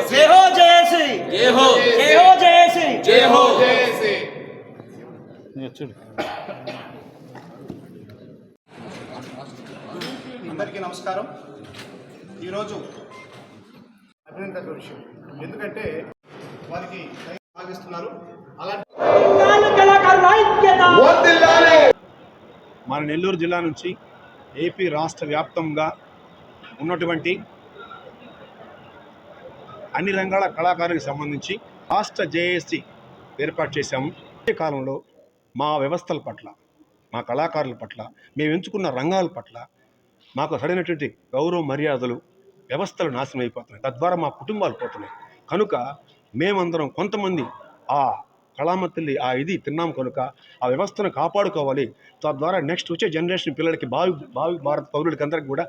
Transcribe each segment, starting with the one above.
జై హో జేఏసీ, జై హో జై హో జేఏసీ, జై హో. అందరికీ నమస్కారం. ఈరోజు అభినందన విషయం, ఎందుకంటే వారికి భావిస్తున్నారు. అలాంటి మన నెల్లూరు జిల్లా నుంచి ఏపీ రాష్ట్ర వ్యాప్తంగా ఉన్నటువంటి అన్ని రంగాల కళాకారులకు సంబంధించి రాష్ట్ర జేఏసీ ఏర్పాటు చేశాము. ఈ కాలంలో మా వ్యవస్థల పట్ల, మా కళాకారుల పట్ల, మేము ఎంచుకున్న రంగాల పట్ల మాకు సరైనటువంటి గౌరవ మర్యాదలు, వ్యవస్థలు నాశనం అయిపోతున్నాయి. తద్వారా మా కుటుంబాలు పోతున్నాయి. కనుక మేమందరం కొంతమంది ఆ కళామతల్లి ఆ ఇది తిన్నాం కనుక ఆ వ్యవస్థను కాపాడుకోవాలి. తద్వారా నెక్స్ట్ వచ్చే జనరేషన్ పిల్లలకి భావి భారత పౌరులకి అందరికి కూడా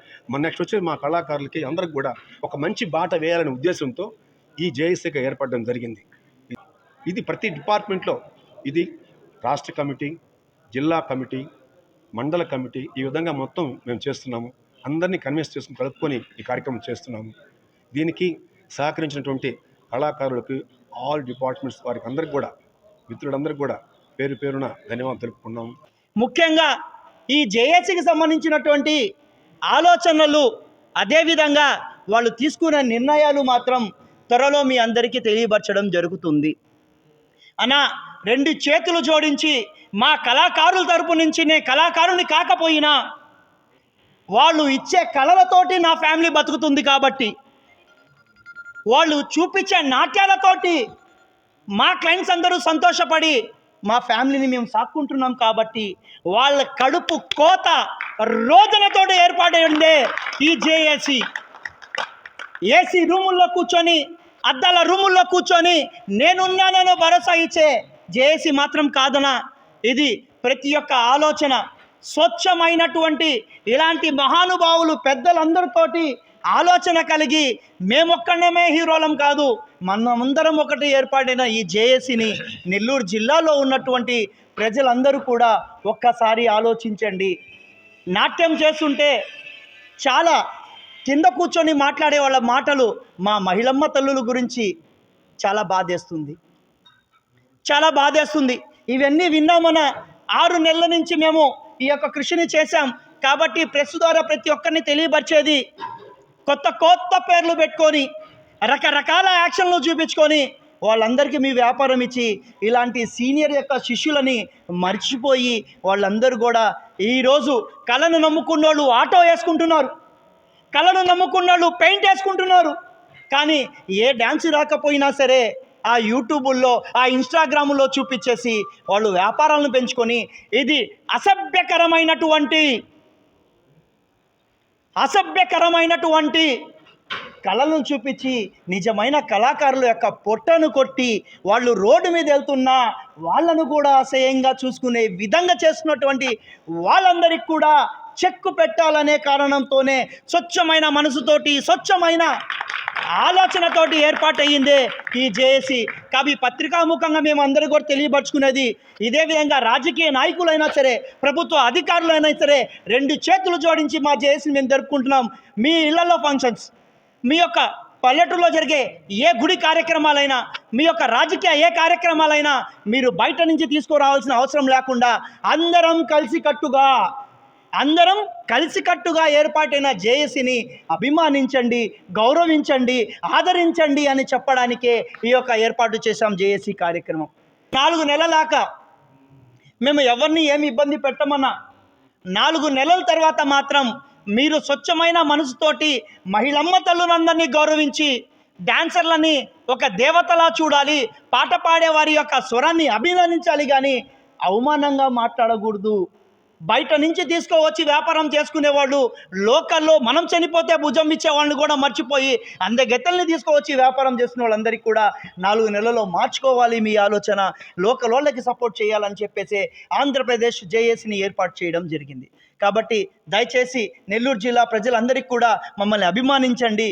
నెక్స్ట్ వచ్చే మా కళాకారులకి అందరికి కూడా ఒక మంచి బాట వేయాలనే ఉద్దేశంతో ఈ జేఏసీగా ఏర్పడడం జరిగింది. ఇది ప్రతి డిపార్ట్మెంట్లో ఇది రాష్ట్ర కమిటీ, జిల్లా కమిటీ, మండల కమిటీ, ఈ విధంగా మొత్తం మేము చేస్తున్నాము. అందరినీ కన్విన్స్ చేసుకుని కలుపుకొని ఈ కార్యక్రమం చేస్తున్నాము. దీనికి సహకరించినటువంటి కళాకారులకు ఆల్ డిపార్ట్మెంట్స్ వారికి అందరికి కూడా, మిత్రులందరికీ కూడా పేరు పేరున ధన్యవాదాలు తెలుపుకున్నాము. ముఖ్యంగా ఈ జేఏసీకి సంబంధించినటువంటి ఆలోచనలు, అదేవిధంగా వాళ్ళు తీసుకున్న నిర్ణయాలు మాత్రం త్వరలో మీ అందరికీ తెలియపరచడం జరుగుతుంది. అన్నా, రెండు చేతులు జోడించి మా కళాకారుల తరపు నుంచి, నేను కళాకారుని కాకపోయినా వాళ్ళు ఇచ్చే కళలతోటి నా ఫ్యామిలీ బతుకుతుంది కాబట్టి, వాళ్ళు చూపించే నాట్యాలతోటి మా క్లయింట్స్ అందరూ సంతోషపడి మా ఫ్యామిలీని మేము సాక్కుంటున్నాం కాబట్టి, వాళ్ళ కడుపు కోత రోజులతో ఏర్పాటైందే ఈ జేఏసీ. ఏసీ రూముల్లో కూర్చొని, అద్దాల రూముల్లో కూర్చొని నేనున్నానని భరోసా ఇచ్చే జేఏసీ మాత్రం కాదనా. ఇది ప్రతి ఒక్క ఆలోచన స్వచ్ఛమైనటువంటి ఇలాంటి మహానుభావులు పెద్దలందరితోటి ఆలోచన కలిగి మేమొక్కడమే హీరోలం కాదు, మనమందరం ఒకటి ఏర్పాటైన ఈ జేఏసీని నెల్లూరు జిల్లాలో ఉన్నటువంటి ప్రజలందరూ కూడా ఒక్కసారి ఆలోచించండి. నాట్యం చేస్తుంటే చాలా కింద కూర్చొని మాట్లాడే వాళ్ళ మాటలు మా మహిళమ్మ తల్లుల గురించి చాలా బాధేస్తుంది, చాలా బాధేస్తుంది. ఇవన్నీ విన్నామన్న 6 నెలల నుంచి మేము ఈ యొక్క కృషిని చేశాం కాబట్టి ప్రెస్ ద్వారా ప్రతి ఒక్కరిని తెలియపరిచేది, కొత్త కొత్త పేర్లు పెట్టుకొని రకరకాల యాక్షన్లు చూపించుకొని వాళ్ళందరికీ మీ వ్యాపారం ఇచ్చి ఇలాంటి సీనియర్ యొక్క శిష్యులని మర్చిపోయి వాళ్ళందరూ కూడా ఈరోజు కళను నమ్ముకున్నోళ్ళు ఆటో వేసుకుంటున్నారు, కళను నమ్ముకున్నోళ్ళు పెయింట్ వేసుకుంటున్నారు. కానీ ఏ డ్యాన్స్ రాకపోయినా సరే ఆ యూట్యూబుల్లో, ఆ ఇన్స్టాగ్రాముల్లో చూపించేసి వాళ్ళు వ్యాపారాలను పెంచుకొని ఇది అసభ్యకరమైనటువంటి కళలను చూపించి నిజమైన కళాకారుల యొక్క పొట్టను కొట్టి వాళ్ళు రోడ్డు మీద వెళ్తున్నా వాళ్ళను కూడా అసహ్యంగా చూసుకునే విధంగా చేస్తున్నటువంటి వాళ్ళందరికీ కూడా చెక్కు పెట్టాలనే కారణంతోనే స్వచ్ఛమైన మనసుతోటి, స్వచ్ఛమైన ఆలోచనతోటి ఏర్పాటయ్యిందే ఈ జేఏసీ. కాబట్టి పత్రికాముఖంగా మేము అందరూ కూడా తెలియపరుచుకునేది ఇదే విధంగా, రాజకీయ నాయకులైనా సరే, ప్రభుత్వ అధికారులైనా సరే, రెండు చేతులు జోడించి మా జేఏసీని మేము జరుపుకుంటున్నాం. మీ ఇళ్లలో ఫంక్షన్స్, మీ యొక్క పల్లెటూరులో జరిగే ఏ గుడి కార్యక్రమాలైనా, మీ యొక్క రాజకీయ ఏ కార్యక్రమాలైనా మీరు బయట నుంచి తీసుకురావాల్సిన అవసరం లేకుండా అందరం కలిసికట్టుగా ఏర్పాటైన జేఏసీని అభిమానించండి, గౌరవించండి, ఆదరించండి అని చెప్పడానికే ఈ యొక్క ఏర్పాటు చేశాం జేఏసీ కార్యక్రమం. 4 నెలలాక మేము ఎవరిని ఏమి ఇబ్బంది పెట్టమన్నా, 4 నెలల తర్వాత మాత్రం మీరు స్వచ్ఛమైన మనసుతోటి మహిళమ్మ తల్లులందరినీ గౌరవించి డాన్సర్లని ఒక దేవతలా చూడాలి, పాట పాడే వారి యొక్క స్వరాన్ని అభినందించాలి, కానీ అవమానంగా మాట్లాడకూడదు. బయట నుంచి తీసుకువచ్చి వ్యాపారం చేసుకునేవాళ్ళు లోకల్లో మనం చనిపోతే భుజం ఇచ్చేవాళ్ళని కూడా మర్చిపోయి అందగెత్తల్ని తీసుకువచ్చి వ్యాపారం చేసిన వాళ్ళందరికీ కూడా 4 నెలల్లో మార్చుకోవాలి మీ ఆలోచన, లోకల్ వాళ్ళకి సపోర్ట్ చేయాలని చెప్పేసి ఆంధ్రప్రదేశ్ జేఏసీని ఏర్పాటు చేయడం జరిగింది. కాబట్టి దయచేసి నెల్లూరు జిల్లా ప్రజలందరికీ కూడా మమ్మల్ని అభిమానించండి.